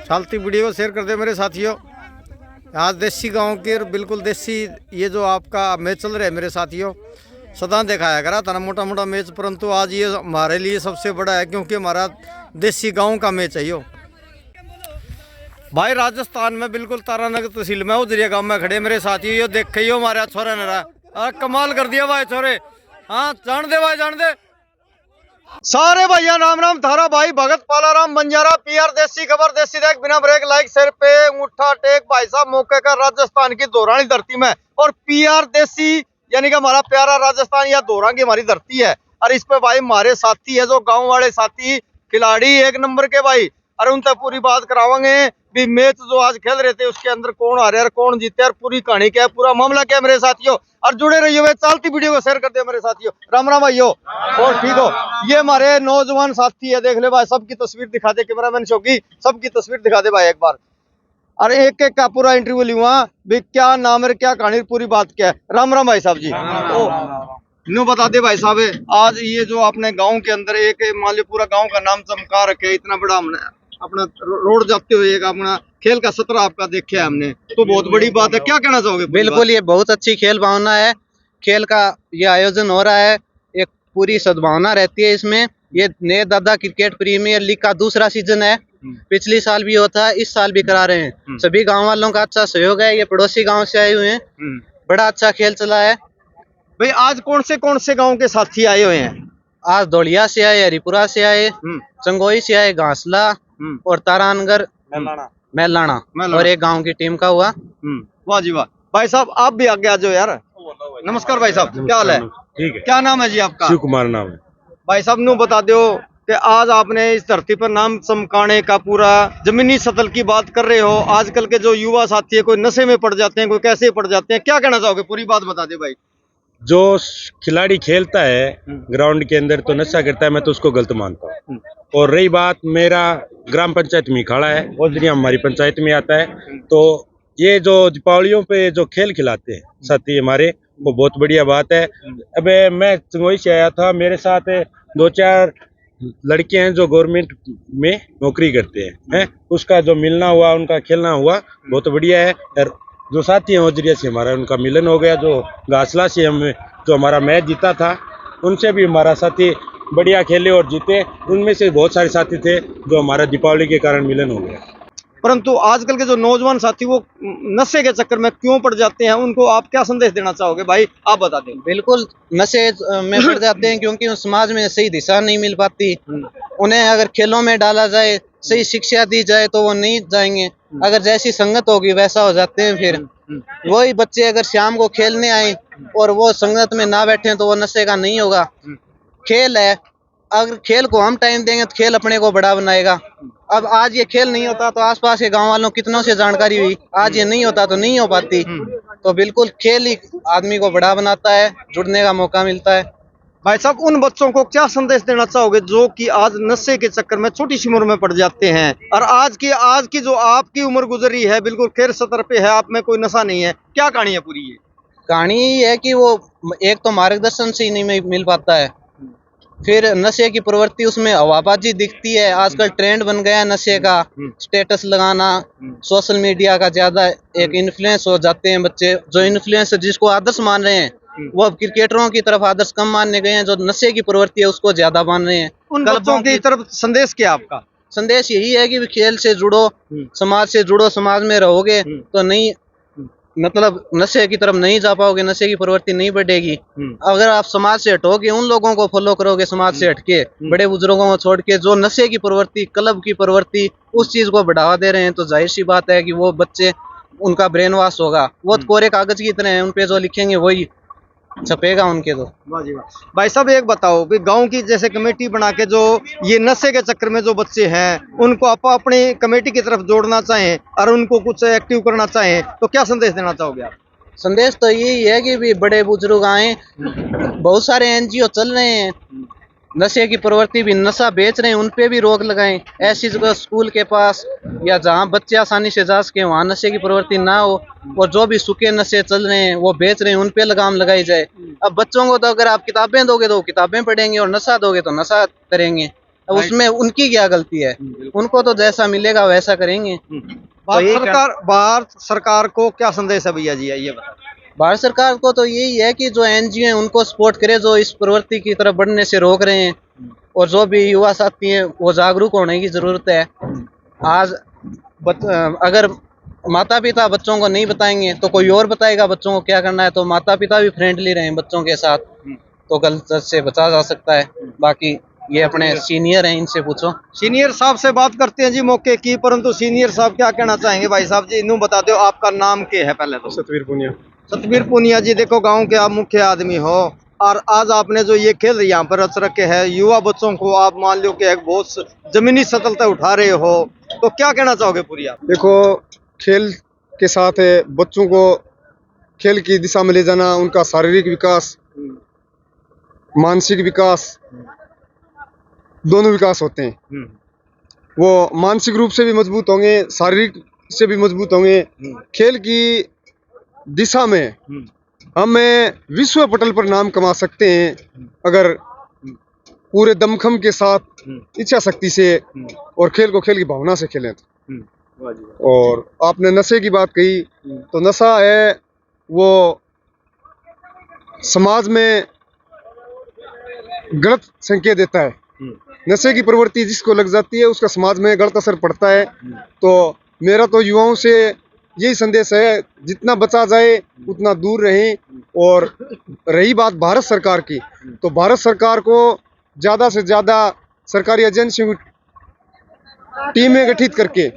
चलती वीडियो को शेयर कर दे मेरे साथियों। आज देसी गांव के बिल्कुल देसी ये जो आपका मैच चल रहा है मेरे साथियों, सदा दिखाया करा था ना मोटा मोटा मैच, परंतु आज ये हमारे लिए सबसे बड़ा है क्योंकि हमारा देसी गांव का मैच है यो भाई। राजस्थान में बिल्कुल तारानगर तहसील में उजरिया गांव में खड़े मेरे साथियों, ये देखे हो हमारे छोरा नरा कमाल कर दिया भाई छोरे। हाँ जान दे भाई जान दे सारे भैया। राम राम थारा भाई भगत पालाराम बंजारा पीआर देसी खबर देसी देख बिना ब्रेक लाइक सिर पे अंगूठा टेक भाई साहब मौके का राजस्थान की दोरानी धरती में। और पीआर देसी यानी कि हमारा प्यारा राजस्थान या दोरा की हमारी धरती है। और इस पे भाई हमारे साथी है जो गांव वाले साथी खिलाड़ी एक नंबर के भाई। अरे उनसे पूरी बात करावांगे भी मैच जो आज खेल रहे थे उसके अंदर कौन हारे और कौन जीते और पूरी कहानी क्या है, पूरा मामला क्या है मेरे साथियों। और जुड़े रहिए वे चलती वीडियो को शेयर कर दिया मेरे साथियों। राम राम भाइयों और ठीक हो। ये हमारे नौजवान साथी है, देख ले भाई सबकी तस्वीर दिखा दे कैमरामैन शौकी, सबकी तस्वीर दिखा दे भाई एक बार। अरे एक एक का पूरा इंटरव्यू लूंगा भी क्या नाम है क्या कहानी पूरी बात क्या है। राम राम भाई साहब जी। नो बता दे भाई साहब, आज ये जो आपने गांव के अंदर एक मान लो पूरा गांव का नाम चमका रखे, इतना बड़ा हमने अपना रोड जाते हुए एक अपना खेल का सत्र आपका देखा है हमने, तो बहुत बड़ी बात है। क्या कहना चाहोगे? बिल्कुल ये बहुत अच्छी खेल भावना है, खेल का ये आयोजन हो रहा है, एक पूरी सद्भावना रहती है इसमें। ये नए दादा क्रिकेट प्रीमियर लीग का दूसरा सीजन है, पिछली साल भी होता है, इस साल भी करा रहे हैं। सभी गांव वालों का अच्छा सहयोग है, ये पड़ोसी गांव से आए हुए हैं, बड़ा अच्छा खेल चला है भाई। आज कौन से गांव के साथी आए हुए हैं? आज धौलिया से आए, हरिपुरा से आए, चंगोई से आए, घासला और तारानगर मैलाना और एक गांव की टीम का हुआ। वाह जी वाह। भाई साहब आप भी आगे आ जाओ यार। नमस्कार भाई साहब, क्या हाल है? ठीक है। क्या नाम है जी आपका? शिव कुमार नाम है भाई साहब नु बता दो कि आज आपने इस धरती पर नाम चमकाने का पूरा जमीनी सतल की बात कर रहे हो। आजकल के जो युवा साथी है कोई नशे में पड़ जाते हैं, कोई कैसे पड़ जाते हैं, क्या कहना चाहोगे? पूरी बात बता दे भाई। जो खिलाड़ी खेलता है ग्राउंड के अंदर तो नशा करता है, मैं तो उसको गलत मानता हूँ। और रही बात, मेरा ग्राम पंचायत में खड़ा है, ओजरिया हमारी पंचायत में आता है, तो ये जो दीपावलियों पे जो खेल खिलाते हैं साथी हमारे, वो बहुत बढ़िया बात है। अब मैं चंगोई से आया था, मेरे साथ 2-4 लड़के हैं जो गवर्नमेंट में नौकरी करते हैं, उसका जो मिलना हुआ, उनका खेलना हुआ, बहुत बढ़िया है। और जो साथी हैं ओजरिया से हमारा उनका मिलन हो गया, जो घासला से हम जो हमारा मैच जीता था उनसे भी हमारा साथी बढ़िया खेले और जीते। उनमें से बहुत सारे साथी थे जो हमारा दीपावली के कारण मिलन हो गया। परंतु आजकल के जो नौजवान साथी वो नशे के चक्कर में क्यों पड़ जाते हैं, उनको आप क्या संदेश देना चाहोगे भाई? आप बता दें। बिल्कुल नशे में पड़ जाते हैं क्योंकि समाज में सही दिशा नहीं मिल पाती। उन्हें अगर खेलों में डाला जाए, सही शिक्षा दी जाए तो वो नहीं जाएंगे। अगर जैसी संगत होगी वैसा हो जाते हैं। फिर वही बच्चे अगर शाम को खेलने आए और वो संगत में ना बैठे तो वो नशे का नहीं होगा। खेल है, अगर खेल को हम टाइम देंगे तो खेल अपने को बड़ा बनाएगा। अब आज ये खेल नहीं होता तो आसपास के गांव वालों कितनों से जानकारी हुई, आज ये नहीं होता तो नहीं हो पाती। तो बिल्कुल खेल ही आदमी को बड़ा बनाता है, जुड़ने का मौका मिलता है। भाई साहब उन बच्चों को क्या संदेश देना चाहोगे जो कि आज नशे के चक्कर में छोटी सी उम्र में पड़ जाते हैं? और आज की जो आपकी उम्र गुजरी है बिल्कुल खैर सतर पे है, आप में कोई नशा नहीं है, क्या कहानी है पूरी? ये कहानी है कि वो एक तो मार्गदर्शन से ही नहीं मिल पाता है, फिर नशे की प्रवृत्ति उसमें हवाबाजी दिखती है। आजकल ट्रेंड बन गया है नशे का, स्टेटस लगाना, सोशल मीडिया का ज्यादा एक इन्फ्लुएंस हो जाते हैं बच्चे। जो इन्फ्लुएंस जिसको आदर्श मान रहे हैं वो अब क्रिकेटरों की तरफ आदर्श कम मानने गए हैं, जो नशे की प्रवृत्ति है उसको ज्यादा मान रहे हैं। उन बच्चों की तरफ संदेश क्या आपका? संदेश यही है कि खेल से जुड़ो, समाज से जुड़ो, समाज में रहोगे तो नहीं, मतलब नशे की तरफ नहीं जा पाओगे, नशे की प्रवृत्ति नहीं बढ़ेगी। अगर आप समाज से हटोगे, उन लोगों को फॉलो करोगे समाज से हटके, बड़े बुजुर्गों को छोड़ के, जो नशे की प्रवृत्ति, क्लब की प्रवृत्ति, उस चीज को बढ़ावा दे रहे हैं, तो जाहिर सी बात है कि वो बच्चे, उनका ब्रेन वॉश होगा। वो कोरे कागज की तरह है, उनपे जो लिखेंगे वही छपेगा उनके। तो भाई साहब एक बताओ भी गांव की जैसे कमेटी बना के जो ये नशे के चक्कर में जो बच्चे हैं उनको आप अपनी कमेटी की तरफ जोड़ना चाहें और उनको कुछ एक्टिव करना चाहें तो क्या संदेश देना चाहोगे आप? संदेश तो यही है कि भी बड़े बुजुर्ग आए, बहुत सारे एनजीओ चल रहे हैं, नशे की प्रवृत्ति भी, नशा बेच रहे हैं उन पे भी रोक लगाएं। ऐसी जगह स्कूल के पास या जहाँ बच्चे आसानी से जा सके वहाँ नशे की प्रवृत्ति ना हो, और जो भी सूखे नशे चल रहे हैं वो बेच रहे हैं उन पे लगाम लगाई जाए। अब बच्चों को तो अगर आप किताबें दोगे तो वो किताबें पढ़ेंगे, और नशा दोगे तो नशा करेंगे। अब उसमें उनकी क्या गलती है? उनको तो जैसा मिलेगा वैसा करेंगे। भारत सरकार को क्या संदेश है भैया जी, ये बताओ। भारत सरकार को तो यही है कि जो एनजीओ है उनको सपोर्ट करे, जो इस प्रवृत्ति की तरफ बढ़ने से रोक रहे हैं, और जो भी युवा साथी हैं वो जागरूक होने की जरूरत है। आज अगर माता पिता बच्चों को नहीं बताएंगे तो कोई और बताएगा बच्चों को क्या करना है। तो माता पिता भी फ्रेंडली रहें बच्चों के साथ, तो गलत से बचा जा सकता है। बाकी ये अपने सीनियर हैं, इनसे पूछो। सीनियर साहब से बात करते हैं जी मौके की, परंतु सीनियर साहब क्या कहना चाहेंगे? भाई साहब जी इन्हों बता दो, आपका नाम क्या है? पहले तो सतवीर पुनिया। सतवीर पुनिया जी, देखो गांव के आप मुख्य आदमी हो, और आज आपने जो ये खेल यहाँ पर रच रखे है युवा बच्चों को, आप मान लो कि एक बहुत जमीनी सतलता उठा रहे हो, तो क्या कहना चाहोगे पूरी आप? देखो, खेल के साथ है बच्चों को खेल की दिशा में ले जाना, उनका शारीरिक विकास, मानसिक विकास, दोनों विकास होते हैं। वो मानसिक रूप से भी मजबूत होंगे, शारीरिक से भी मजबूत होंगे। खेल की दिशा में हमें विश्व पटल पर नाम कमा सकते हैं अगर पूरे दमखम के साथ, इच्छा शक्ति से, और खेल को खेल की भावना से खेलें तो। और आपने नशे की बात कही, तो नशा है वो समाज में गलत संकेत देता है। नशे की प्रवृत्ति जिसको लग जाती है उसका समाज में गलत असर पड़ता है। तो मेरा तो युवाओं से यही संदेश है, जितना बचा जाए उतना दूर रहें। और रही बात भारत सरकार की, तो भारत सरकार को ज़्यादा से ज़्यादा सरकारी एजेंसियों की टीमें गठित करके,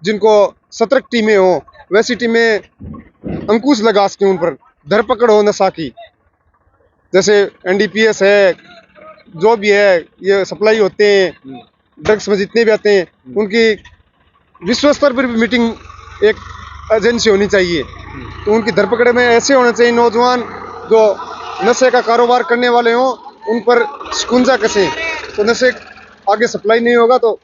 जिनको सतर्क टीमें हो, वैसी टीमें अंकुश लगा सकें, उन पर धरपकड़ हो नशा की। जैसे एनडीपीएस है, जो भी है, ये सप्लाई होते हैं ड्रग्स में जितने भी आते हैं, उनकी विश्व स्तर पर भी मीटिंग एक एजेंसी होनी चाहिए। तो उनकी धरपकड़ में ऐसे होना चाहिए नौजवान जो नशे का कारोबार करने वाले हों, उन पर शिकंजा कसें, तो नशे आगे सप्लाई नहीं होगा तो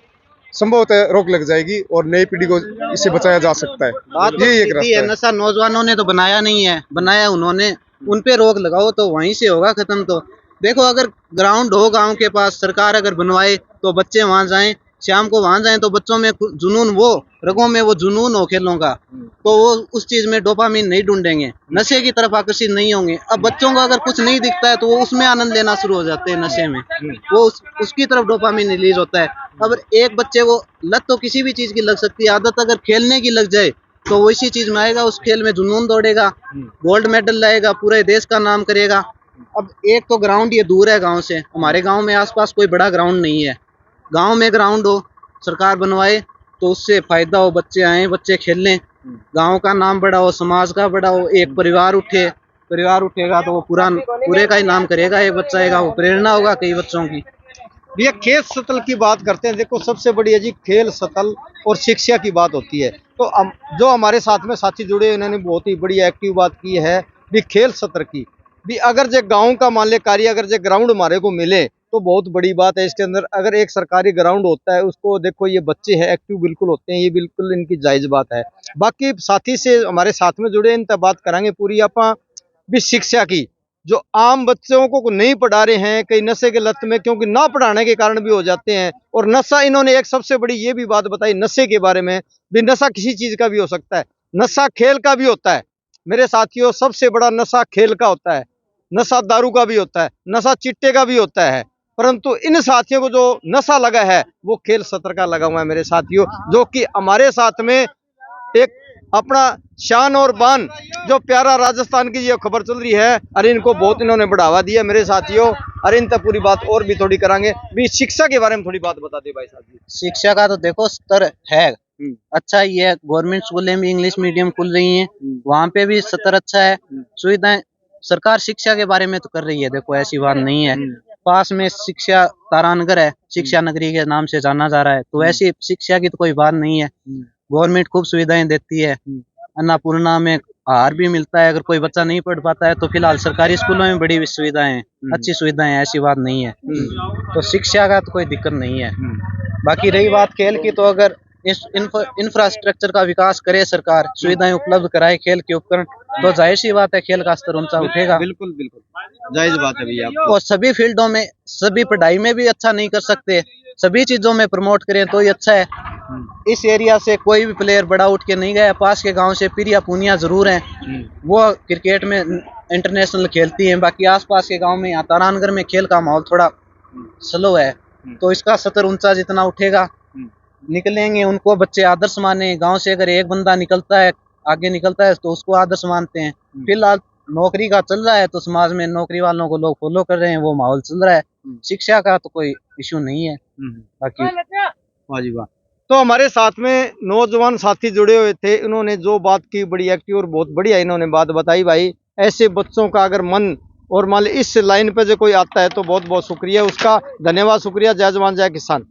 संभवतः रोक लग जाएगी और नई पीढ़ी को इससे बचाया जा सकता है। यही एक रास्ता है। नशा नौजवानों ने तो बनाया नहीं है, बनाया उन्होंने, उन पे रोक लगाओ तो वहीं से होगा खत्म। तो देखो, अगर ग्राउंड हो गांव के पास, सरकार अगर बनवाए तो बच्चे वहां जाएं, शाम को वहां जाएं, तो बच्चों में जुनून, वो रगों में वो जुनून हो खेलों का, तो वो उस चीज में डोपामिन नहीं ढूंढेंगे, नशे की तरफ आकर्षित नहीं होंगे। अब बच्चों को अगर कुछ नहीं दिखता है तो वो उसमें आनंद लेना शुरू हो जाते हैं नशे में, वो उसकी तरफ डोपामिन रिलीज होता है। अब एक बच्चे को लत तो किसी भी चीज की लग सकती है, आदत अगर खेलने की लग जाए तो वो इसी चीज में आएगा, उस खेल में जुनून दौड़ेगा, गोल्ड मेडल लाएगा, पूरे देश का नाम करेगा। अब एक तो ग्राउंड ये दूर है गांव से, हमारे गांव में आसपास कोई बड़ा ग्राउंड नहीं है। गांव में ग्राउंड हो, सरकार बनवाए तो उससे फायदा हो, बच्चे आए, बच्चे खेल लें, गांव का नाम बड़ा हो, समाज का बड़ा हो, एक परिवार उठे, परिवार उठेगा तो वो पूरे का ही नाम करेगा। एक बच्चा आएगा, वो प्रेरणा होगा कई बच्चों की। भैया खेल सतल की बात करते हैं, देखो सबसे बड़ी है जी खेल सतल और शिक्षा की बात होती है। तो जो हमारे साथ में साथी जुड़े, इन्होंने बहुत ही बड़ी एक्टिव बात की है भी खेल सत्र की भी। अगर जो गांव का मान ले कार्य, अगर जो ग्राउंड हमारे को मिले तो बहुत बड़ी बात है। इसके अंदर अगर एक सरकारी ग्राउंड होता है, उसको देखो ये बच्चे हैं एक्टिव बिल्कुल होते हैं, ये बिल्कुल इनकी जायज बात है। बाकी साथी से हमारे साथ में जुड़े इन तक बात करांगे पूरी आप भी शिक्षा की, जो आम बच्चों को नहीं पढ़ा रहे हैं कई नशे के लत में, क्योंकि ना पढ़ाने के कारण भी हो जाते हैं। और नशा, इन्होंने एक सबसे बड़ी ये भी बात बताई नशे के बारे में भी, नशा किसी चीज का भी हो सकता है, नशा खेल का भी होता है मेरे साथियों। सबसे बड़ा नशा खेल का होता है, नशा दारू का भी होता है, नशा चिट्टे का भी होता है, परंतु इन साथियों को जो नशा लगा है वो खेल सत्र का लगा हुआ है मेरे साथियों, जो कि हमारे साथ में एक अपना शान और बान, जो प्यारा राजस्थान की ये खबर चल रही है, अरे इनको बहुत इन्होंने बढ़ावा दिया मेरे साथियों। अरे इन तक पूरी बात और भी थोड़ी करांगे भी, शिक्षा के बारे में थोड़ी बात बता दे भाई साहब जी। शिक्षा का तो देखो स्तर है अच्छा ही है, गवर्नमेंट स्कूलें भी इंग्लिश मीडियम खुल रही हैं, वहाँ पे भी स्तर अच्छा है, सुविधाएं सरकार शिक्षा के बारे में तो कर रही है। देखो ऐसी बात नहीं है, पास में शिक्षा तारानगर है, शिक्षा नगरी के नाम से जाना जा रहा है, तो ऐसी शिक्षा की तो कोई बात नहीं है। गवर्नमेंट खूब सुविधाएं देती है, अन्नपूर्णा में आहार भी मिलता है। अगर कोई बच्चा नहीं पढ़ पाता है तो फिलहाल सरकारी स्कूलों में बड़ी सुविधाएं हैं, अच्छी सुविधाएं हैं, ऐसी बात नहीं है। तो शिक्षा का तो कोई दिक्कत नहीं है। बाकी रही बात खेल की, तो अगर इस इंफ्रास्ट्रक्चर का विकास करे सरकार, सुविधाएं उपलब्ध कराए खेल के उपकरण, तो जाहिर सी बात है खेल का स्तर ऊंचा उठेगा। बिल्कुल बिल्कुल जायज बात है भैया आपकी। और सभी फील्डों में, सभी पढ़ाई में भी अच्छा नहीं कर सकते, सभी चीजों में प्रमोट करें तो ही अच्छा है। इस एरिया से कोई भी प्लेयर बड़ा उठ के नहीं गया, पास के गांव से प्रिया पूनिया जरूर हैं, वो क्रिकेट में इंटरनेशनल खेलती हैं। बाकी आसपास के गांव में, यहाँ तारानगर में खेल का माहौल थोड़ा स्लो है, तो इसका स्तर ऊंचा जितना उठेगा, निकलेंगे उनको बच्चे आदर्श माने। गांव से अगर एक बंदा निकलता है, आगे निकलता है, तो उसको आदर्श मानते हैं। फिलहाल नौकरी का चल रहा है तो समाज में नौकरी वालों को लोग फॉलो कर रहे हैं, वो माहौल चल रहा है। शिक्षा का तो कोई इशू नहीं है। बाकी वाह जी वाह। तो हमारे साथ में नौजवान साथी जुड़े हुए थे, इन्होंने जो बात की बड़ी एक्टिव और बहुत बढ़िया इन्होंने बात बताई। भाई ऐसे बच्चों का अगर मन और मान इस लाइन पे जो कोई आता है तो बहुत बहुत शुक्रिया उसका, धन्यवाद, शुक्रिया। जय जवान जय किसान।